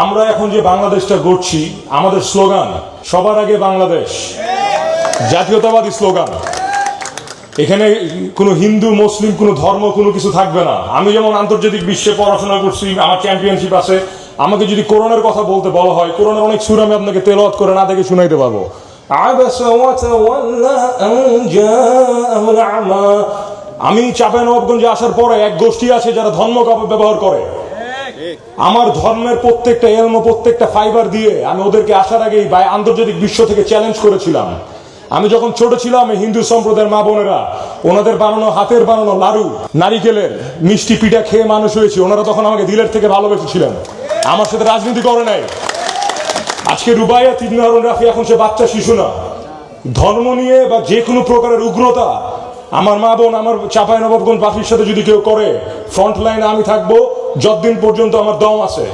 আমরা এখন যে বাংলাদেশটা গড়ছি, আমাদের স্লোগান সবার আগে বাংলাদেশ, জাতীয়তাবাদী স্লোগান। এখানে কোনো হিন্দু মুসলিম কোনো ধর্ম কোনো কিছু থাকবে না। আমি যেমন আন্তর্জাতিক বিশ্বে পড়াশোনা করছি, আমার চ্যাম্পিয়নশিপ আছে। আমাকে যদি কোরআনের কথা বলতে বলা হয়, কোরআনের অনেক সূরা আমি আপনাকে তেলাওয়াত করে না দেখে শুনাইতে পারবো। আমি চাঁপাইনবাবগঞ্জে আসার পরে এক গোষ্ঠী আছে যারা ধর্ম ব্যবহার করে। আমার ধর্মের প্রত্যেকটা এলম, প্রত্যেকটা ফাইবার দিয়ে আমি ওদেরকে আসার আগেই আন্তর্জাতিক বিশ্ব থেকে চ্যালেঞ্জ করেছিলাম। আমি যখন ছোট ছিলাম, হিন্দু সম্প্রদায়ের মা বোনেরা ওনাদের বানানো হাতের বানানো লাড়ু, নারিকেলের মিষ্টি পিঠা খেয়ে মানুষ হয়েছে। ওনারা তখন আমাকে দিলের থেকে ভালোবেসেছিলেন, আমার সাথে রাজনীতি করে নাই। আজকে রুবাইয়া তিন হারুন রাফি এখন সে বাচ্চা শিশু না। ধর্ম নিয়ে বা যে কোনো প্রকারের উগ্রতা আমার মা বোন, আমার চাঁপাইনবাবগঞ্জ বাসীর সাথে যদি কেউ করে, ফ্রন্ট লাইনে আমি থাকবো যতদিন পর্যন্ত আমার দম আছে।